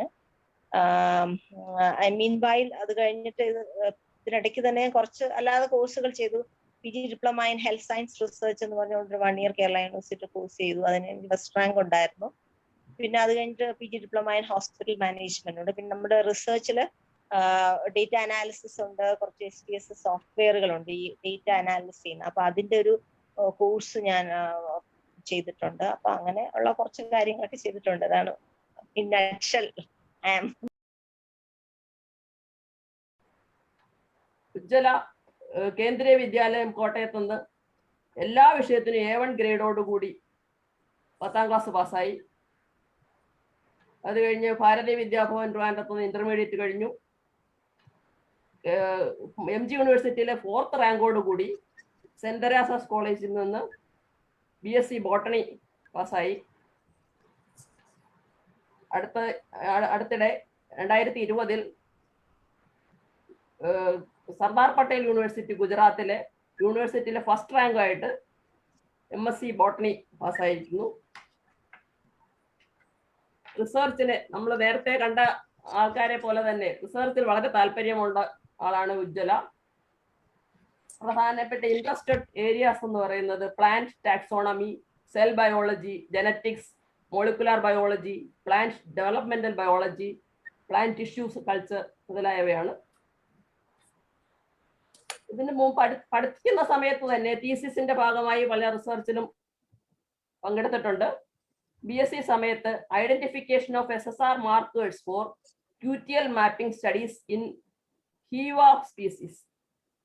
മീൻ വൈൽ അത് കഴിഞ്ഞിട്ട് ഇതിനിടയ്ക്ക് തന്നെ കുറച്ച് അല്ലാതെ കോഴ്സുകൾ ചെയ്തു. PG diploma in health science research എന്ന് പറഞ്ഞുകൊണ്ട് 1 year കേരള യൂണിവേഴ്സിറ്റി കോഴ്സ് ചെയ്തു. അതിന് എനിക്ക് ഫസ്റ്റ് റാങ്ക് ഉണ്ടായിരുന്നു. പിന്നെ അത് കഴിഞ്ഞിട്ട് PG diploma in hospital management ഉണ്ട്. പിന്നെ നമ്മുടെ റിസർച്ചിൽ ഡേറ്റ അനാലിസിസ് ഉണ്ട്, കുറച്ച് STS സോഫ്റ്റ്വെയറുകളുണ്ട് ഈ ഡേറ്റ അനാലിസിസ് ചെയ്യുന്ന. അപ്പൊ അതിന്റെ ഒരു കോഴ്സ് ഞാൻ ചെയ്തിട്ടുണ്ട്. അപ്പൊ അങ്ങനെ ഉള്ള കുറച്ച് കാര്യങ്ങളൊക്കെ ചെയ്തിട്ടുണ്ട്. അതാണ് ഇൻ നട്ട്ഷെൽ. ഉജ്ജ്വല കേന്ദ്രീയ വിദ്യാലയം കോട്ടയത്ത് നിന്ന് എല്ലാ വിഷയത്തിനും A1 ഗ്രേഡോടുകൂടി 10ാം ക്ലാസ് പാസ്സായി. അത് കഴിഞ്ഞ് ഭാരതീയ വിദ്യാഭവൻ ട്രിവാൻഡ്രത്ത് നിന്ന് ഇന്റർമീഡിയറ്റ് കഴിഞ്ഞു. MG യൂണിവേഴ്സിറ്റിയിലെ 4th റാങ്കോടുകൂടി സെന്റ് തെരേസാസ് കോളേജിൽ നിന്ന് BSc ബോട്ടണി പാസ്സായി. അടുത്തിടെ 2020 സർദാർ പട്ടേൽ യൂണിവേഴ്സിറ്റി ഗുജറാത്തിലെ യൂണിവേഴ്സിറ്റിയിലെ ഫസ്റ്റ് റാങ്കായിട്ട് MSc ബോട്ടണി പാസ്സായിരിക്കുന്നു. റിസർച്ചിന് നമ്മൾ നേരത്തെ കണ്ട ആൾക്കാരെ പോലെ തന്നെ റിസർച്ചിൽ വളരെ താല്പര്യമുള്ള ആളാണ് ഉജ്ജ്വല. പ്രധാനപ്പെട്ട ഇൻട്രസ്റ്റഡ് ഏരിയാസ് എന്ന് പറയുന്നത് plant taxonomy, cell biology, genetics, molecular biology, plant developmental biology, plant tissues culture മുതലായവയാണ്. ഇതിന് മുമ്പ് പഠിക്കുന്ന സമയത്ത് തന്നെ തീസിസിന്റെ ഭാഗമായി പല റിസർച്ചിലും പങ്കെടുത്തിട്ടുണ്ട്. BSc സമയത്ത് identification of SSR markers for QTL mapping studies in Hevea species.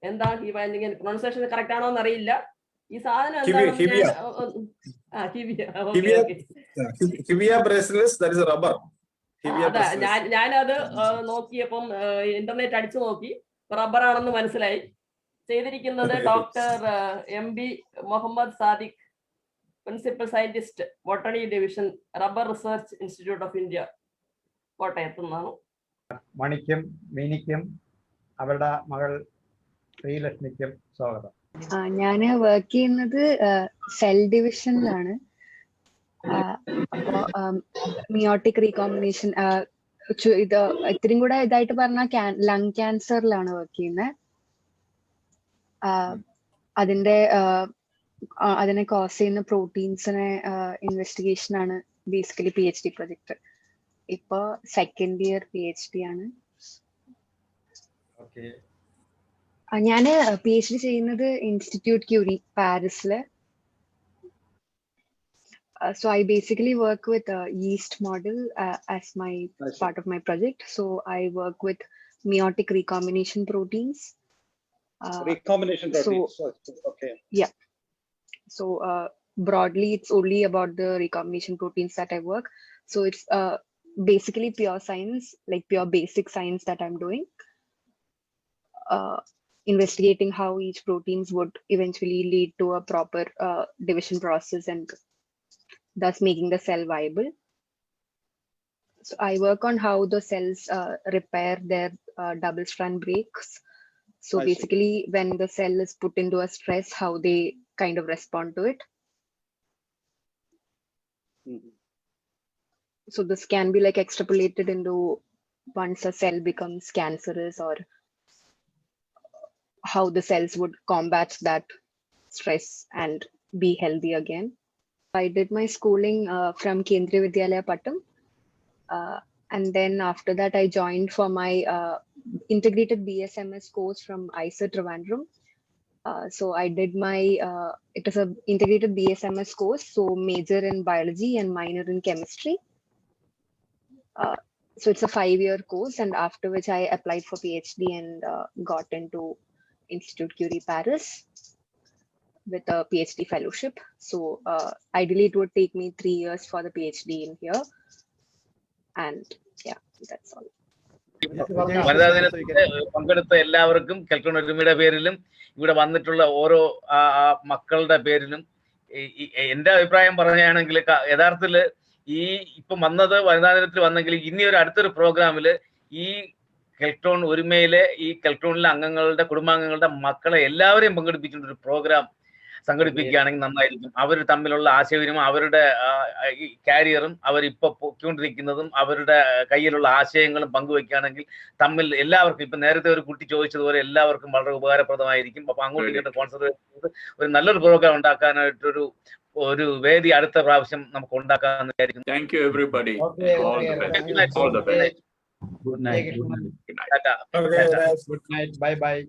എന്താ ഹീവ, എന്തെങ്കിലും പ്രൊണൗൺസിയേഷൻ കറക്റ്റ് ആണോ എന്ന് അറിയില്ല. ഈ സാധനം ഞാനത് നോക്കിയപ്പം ഇന്റർനെറ്റ് അടിച്ചു നോക്കി, റബ്ബർ ആണെന്ന് മനസ്സിലായി. ചെയ്തിരിക്കുന്നത് doctor MB Mohammed Sadiq, principal scientist, botany division, rubber research institute of India, കോട്ടയത്തു നിന്നാണ്. മണിക്കും മിനിക്കും അവരുടെ മകൾ ശ്രീലക്ഷ്മിക്കും സ്വാഗതം. ഞാൻ വർക്ക് ചെയ്യുന്നത് സെൽ ഡിവിഷനിലാണ്. അപ്പോ മിയോട്ടിക് റീകോമ്പിനേഷൻ ഇത് ഇത്രയും കൂടെ ഇതായിട്ട് പറഞ്ഞാൽ ലങ് ക്യാൻസറിലാണ് വർക്ക് ചെയ്യുന്നത്. അതിനെ കോസ് ചെയ്യുന്ന പ്രോട്ടീൻസിനെ ഇൻവെസ്റ്റിഗേഷൻ ആണ് ബേസിക്കലി PhD പ്രൊജക്ട്. ഇപ്പൊ സെക്കൻഡ് ഇയർ PhD ആണ്. ഞാന് PhD ചെയ്യുന്നത് ഇൻസ്റ്റിറ്റ്യൂട്ട് ക്യൂറി പാരീസില്. So I basically work with a yeast model as my part of my project. So I work with meiotic recombination proteins. Recombination proteins. Okay. Yeah. So broadly, it's only about the recombination proteins that I work. So it's basically pure science, like pure basic science that I'm doing. Investigating how each proteins would eventually lead to a proper division process and thus making the cell viable. So I work on how the cells repair their double strand breaks. So basically, when the cell is put into a stress, how they kind of respond to it. So this can be like extrapolated into once a cell becomes cancerous, or how the cells would combat that stress and be healthy again. I did my schooling from Kendriya Vidyalaya Pattam, and then after that I joined for my integrated BSMS course from IISER Trivandrum. So I did my it was a integrated BSMS course, so major in biology and minor in chemistry. So it's a 5-year course, and after which I applied for PhD and got into Institut Curie Paris with a PhD fellowship. So ideally it would take me 3 years for the PhD in here. And yeah, that's all. വനിതാ ദിനത്തിൽ പങ്കെടുത്ത എല്ലാവർക്കും കെൽട്രോൺ ഒരുമയുടെ പേരിലും ഇവിടെ വന്നിട്ടുള്ള ഓരോ മക്കളുടെ പേരിലും എന്റെ അഭിപ്രായം പറയുകയാണെങ്കിൽ യഥാർത്ഥത്തില് ഈ ഇപ്പം വന്നത് വനിതാ ദിനത്തിൽ വന്നെങ്കിൽ ഇനി ഒരു അടുത്തൊരു പ്രോഗ്രാമില് ഈ കെൽട്രോൺ ഒരുമയിലെ ഈ കെൽട്രോണിലെ അംഗങ്ങളുടെ കുടുംബാംഗങ്ങളുടെ മക്കളെ എല്ലാവരെയും പങ്കെടുപ്പിച്ചുകൊണ്ട് ഒരു പ്രോഗ്രാം സംഘടിപ്പിക്കുകയാണെങ്കിൽ നന്നായിരിക്കും. അവർ തമ്മിലുള്ള ആശയവിനിമയം, അവരുടെ കാരിയറും അവരിപ്പോ പൊയ്ക്കൊണ്ടിരിക്കുന്നതും അവരുടെ കയ്യിലുള്ള ആശയങ്ങളും പങ്കുവെക്കുകയാണെങ്കിൽ തമ്മിൽ എല്ലാവർക്കും, ഇപ്പൊ നേരത്തെ ഒരു കുട്ടി ചോദിച്ചതുപോലെ എല്ലാവർക്കും വളരെ ഉപകാരപ്രദമായിരിക്കും. അപ്പൊ അങ്ങോട്ടും ഇങ്ങോട്ടും കോൺസെൻട്രേറ്റ് ചെയ്ത് ഒരു നല്ലൊരു പ്രോഗ്രാം ഉണ്ടാക്കാനായിട്ടൊരു വേദി അടുത്ത പ്രാവശ്യം നമുക്ക് ഉണ്ടാക്കാമെന്ന് വിചാരിക്കുന്നു. Thank you everybody. All the best. All the best. Good night. Good night. Good night. Bye bye.